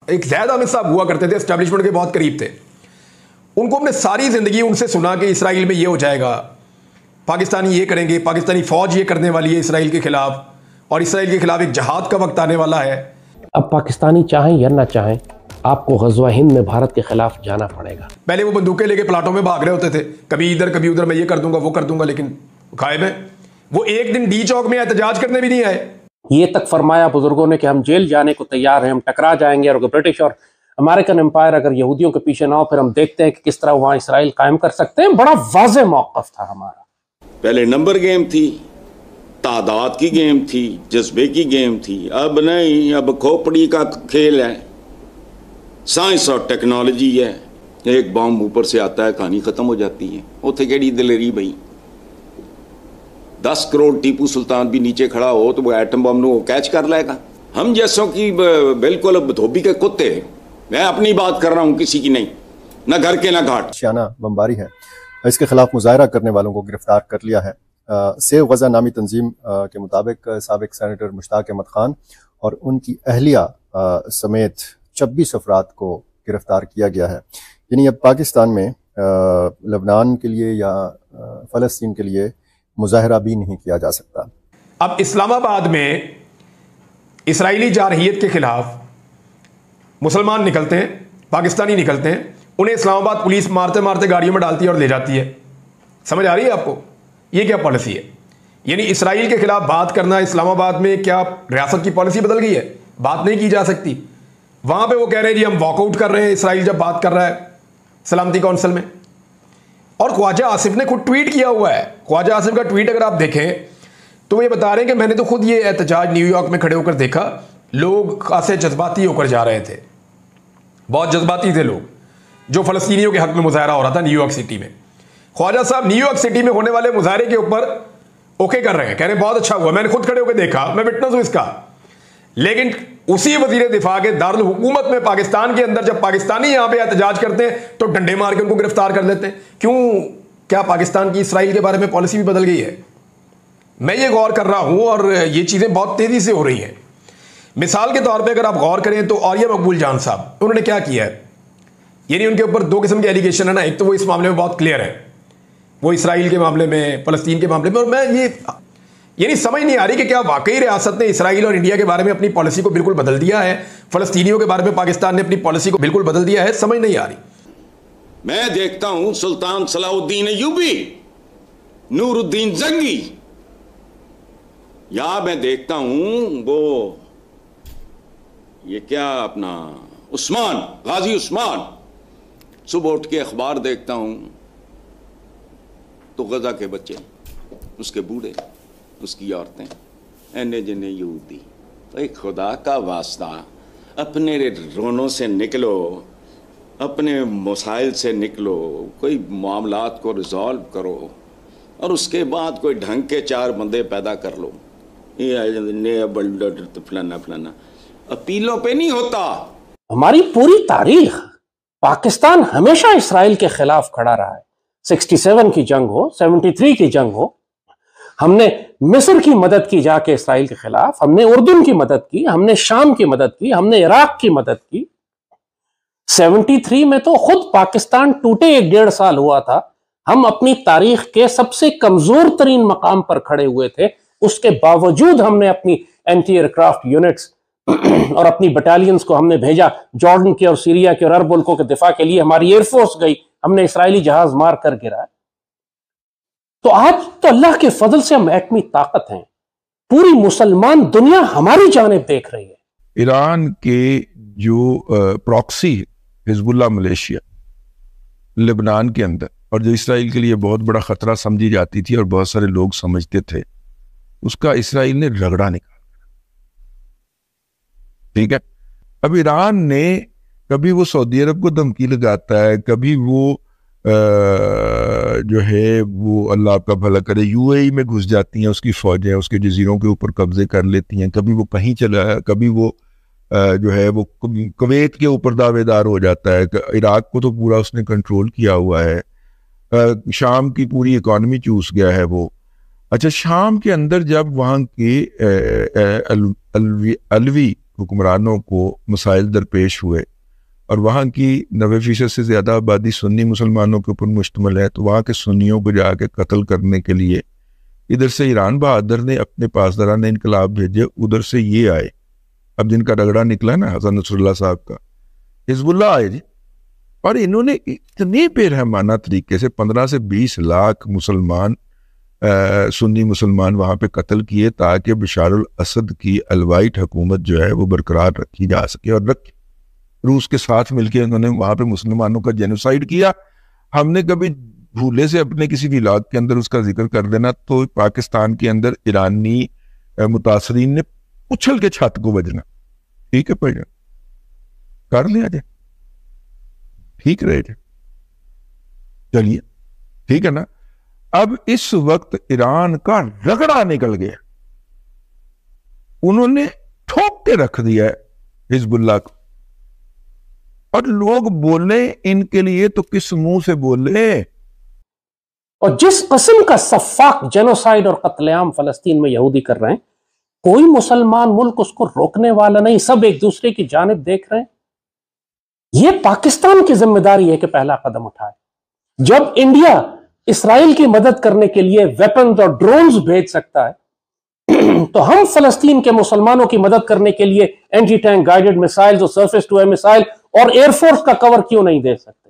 ایک زید حامد صاحب ہوا کرتے تھے، اسٹیبلشمنٹ کے بہت قریب تھے. ان کو ہم نے ساری زندگی ان سے سنا کہ اسرائیل میں یہ ہو جائے گا، پاکستانی یہ کریں گے، پاکستانی فوج یہ کرنے والی ہے اسرائیل کے خلاف، اور اسرائیل کے خلاف ایک جہاد کا وقت آنے والا ہے. اب پاکستانی چاہیں یا نہ چاہیں آپ کو غزوہ ہند میں بھارت کے خلاف جانا پڑے گا. پہلے وہ بندوقیں لے کے پلاٹوں میں بھاگ رہے ہوتے تھے، کبھی ادھر کبھی ادھر، میں یہ کر دوں گا وہ کر دوں گا، لیکن غائب ہیں. وہ ایک دن ڈی چوک میں احتجاج کرنے بھی نہیں آئے. یہ تک فرمایا بزرگوں نے کہ ہم جیل جانے کو تیار ہیں، ہم ٹکرا جائیں گے، اور برٹش اور امریکن امپائر اگر یہودیوں کے پیچھے نہ ہو پھر ہم دیکھتے ہیں کہ کس طرح وہاں اسرائیل قائم کر سکتے ہیں. بڑا واضح موقف تھا ہمارا. پہلے نمبر گیم تھی، تعداد کی گیم تھی، جذبے کی گیم تھی. اب نہیں، اب کھوپڑی کا کھیل ہے، سائنس اور ٹیکنالوجی ہے. ایک بام اوپر سے آتا ہے، کہانی ختم ہو جاتی ہے. اوتھے کیڑی دلیری بھئی، 10 کروڑ ٹیپو سلطان بھی نیچے کھڑا ہو تو وہ ایٹم بم نو کیچ کر لائے گا. ہم جیسوں کی بالکل اب دھوبی کے کتے. میں اپنی بات کر رہا ہوں، کسی کی نہیں، نہ گھر کے نہ گھاٹ. شانہ بمباری ہے، اس کے خلاف مظاہرہ کرنے والوں کو گرفتار کر لیا ہے. سیو غزہ نامی تنظیم کے مطابق سابق سینیٹر مشتاق احمد خان اور ان کی اہلیہ سمیت 26 افراد کو گرفتار کیا گیا ہے. یعنی اب پاکستان میں لبنان کے لیے یا فلسطین کے لیے مظاہرہ بھی نہیں کیا جا سکتا. اب اسلام آباد میں اسرائیلی جارحیت کے خلاف مسلمان نکلتے ہیں، پاکستانی نکلتے ہیں، انہیں اسلام آباد پولیس مارتے مارتے گاڑیوں میں ڈالتی ہے اور لے جاتی ہے. سمجھ آ رہی ہے آپ کو؟ یہ کیا پالیسی ہے؟ یعنی اسرائیل کے خلاف بات کرنا اسلام آباد میں کیا ریاست کی پالیسی بدل گئی ہے؟ بات نہیں کی جا سکتی. وہاں پہ وہ کہہ رہے ہیں جی ہم واک آؤٹ کر رہے ہیں اسرائیل جب بات کر رہا ہے سلامتی کونسل میں. اور خواجہ آصف نے خود ٹویٹ کیا ہوا ہے. خواجہ آصف کا ٹویٹ اگر آپ دیکھیں تو وہ یہ بتا رہے ہیں کہ میں نے تو خود یہ احتجاج نیو یارک میں کھڑے ہو کر دیکھا، لوگ خاصے جذباتی ہو کر جا رہے تھے، بہت جذباتی تھے لوگ، جو فلسطینیوں کے حق میں مظاہرہ ہو رہا تھا نیو یارک سٹی میں. خواجہ صاحب نیو یارک سٹی میں ہونے والے مظاہرے کے اوپر اوکے کر رہے ہیں، کہہ رہے ہیں بہت اچھا ہوا، میں نے خود کھڑے ہو کے دیکھا، میں وٹنس ہوں اس کا. لیکن اسی وزیر دفاع کے دارالحکومت میں پاکستان کے اندر جب پاکستانی یہاں پہ احتجاج کرتے ہیں تو ڈنڈے مار کے ان کو گرفتار کر لیتے ہیں. کیوں؟ کیا پاکستان کی اسرائیل کے بارے میں پالیسی بھی بدل گئی ہے؟ میں یہ غور کر رہا ہوں اور یہ چیزیں بہت تیزی سے ہو رہی ہیں. مثال کے طور پہ اگر آپ غور کریں تو عالیہ مقبول جان صاحب انہوں نے کیا کیا ہے؟ یعنی ان کے اوپر دو قسم کے ایلیگیشن ہے نا. ایک تو وہ اس معاملے میں بہت کلیئر ہے، وہ اسرائیل کے معاملے میں، فلسطین کے معاملے میں. اور میں یہ یعنی سمجھ نہیں آ رہی کہ کیا واقعی ریاست نے اسرائیل اور انڈیا کے بارے میں اپنی پالیسی کو بالکل بدل دیا ہے، فلسطینیوں کے بارے میں پاکستان نے اپنی پالیسی کو بالکل بدل دیا ہے؟ سمجھ نہیں آ رہی. میں دیکھتا ہوں سلطان صلاح الدین ایوبی، نور الدین زنگی، یا میں دیکھتا ہوں وہ یہ کیا اپنا عثمان، غازی عثمان. صبح اٹھ کے اخبار دیکھتا ہوں تو غزہ کے بچے، اس کے بوڑھے، اس کی عورتیں، اینے جنے یہودی. ایک خدا کا واسطہ اپنے رونوں سے نکلو، اپنے مسائل سے نکلو، کوئی معاملات کو ریزالو کرو، اور اس کے بعد کوئی ڈھنگ کے 4 بندے پیدا کر لو. یہ فلانا فلانا اپیلوں پہ نہیں ہوتا. ہماری پوری تاریخ پاکستان ہمیشہ اسرائیل کے خلاف کھڑا رہا ہے. 67 کی جنگ ہو، 73 کی جنگ ہو، ہم نے مصر کی مدد کی جا کے اسرائیل کے خلاف، ہم نے اردن کی مدد کی، ہم نے شام کی مدد کی، ہم نے عراق کی مدد کی. 73 میں تو خود پاکستان ٹوٹے 1.5 سال ہوا تھا. ہم اپنی تاریخ کے سب سے کمزور ترین مقام پر کھڑے ہوئے تھے، اس کے باوجود ہم نے اپنی اینٹی ایئر کرافٹ یونٹس اور اپنی بٹالینز کو ہم نے بھیجا جارڈن کے اور سیریا کے اور عرب ملکوں کے دفاع کے لیے. ہماری ایئر فورس گئی، ہم نے اسرائیلی جہاز مار کر گرا. تو آج تو اللہ کے فضل سے ہم ایٹمی طاقت ہیں، پوری مسلمان دنیا ہماری جانب دیکھ رہی ہے. ایران کے جو پراکسی حزب اللہ ملیشیا لبنان کے اندر، اور جو اسرائیل کے لیے بہت بڑا خطرہ سمجھی جاتی تھی اور بہت سارے لوگ سمجھتے تھے، اس کا اسرائیل نے رگڑا نکالا. ٹھیک ہے، اب ایران نے کبھی وہ سعودی عرب کو دھمکی لگاتا ہے، کبھی وہ جو ہے وہ اللہ آپ کا بھلا کرے یو اے ای میں گھس جاتی ہیں، اس کی فوجیں اس کے جزیروں کے اوپر قبضے کر لیتی ہیں، کبھی وہ کہیں چلا، کبھی وہ جو ہے وہ کویت کے اوپر دعوے دار ہو جاتا ہے. عراق کو تو پورا اس نے کنٹرول کیا ہوا ہے، شام کی پوری اکانومی چوس گیا ہے وہ. اچھا، شام کے اندر جب وہاں کے الوی حکمرانوں کو مسائل درپیش ہوئے اور وہاں کی 90% سے زیادہ آبادی سنی مسلمانوں کے اوپر مشتمل ہے، تو وہاں کے سنیوں کو جا کے قتل کرنے کے لیے ادھر سے ایران بہادر نے اپنے پاسداران انقلاب بھیجے، ادھر سے یہ آئے، اب جن کا رگڑا نکلا نا حسن نصر اللہ صاحب کا، حزب اللہ آئے جی، اور انہوں نے اتنے بے رحمانہ طریقے سے 15 سے 20 لاکھ مسلمان سنی مسلمان وہاں پہ قتل کیے تاکہ بشار الاسد کی الوائٹ حکومت جو ہے وہ برقرار رکھی جا سکے، اور رکھی روس کے ساتھ مل کے انہوں نے وہاں پہ مسلمانوں کا جینوسائیڈ کیا۔ ہم نے کبھی بھولے سے اپنے کسی ولاگ کے اندر اس کا ذکر کر دینا تو پاکستان کے اندر ایرانی متاثرین نے اچھل کے چھت کو بجنا، ٹھیک ہے بھائی کر لیا جائے، ٹھیک رہے جائے، چلیے ٹھیک ہے نا۔ اب اس وقت ایران کا رگڑا نکل گیا، انہوں نے ٹھوک کے رکھ دیا ہے حزب اللہ کو، اور لوگ بولے ان کے لیے تو کس منہ سے بولے؟ اور جس قسم کا سفاک جینوسائیڈ اور قتل عام فلسطین میں یہودی کر رہے ہیں، کوئی مسلمان ملک اس کو روکنے والا نہیں، سب ایک دوسرے کی جانب دیکھ رہے ہیں۔ یہ پاکستان کی ذمہ داری ہے کہ پہلا قدم اٹھائے۔ جب انڈیا اسرائیل کی مدد کرنے کے لیے ویپنز اور ڈرونز بھیج سکتا ہے تو ہم فلسطین کے مسلمانوں کی مدد کرنے کے لیے اینٹی ٹینک گائیڈڈ میسائلز اور سرفیس ٹو ایئر میسائل اور ایئر فورس کا کور کیوں نہیں دے سکتے؟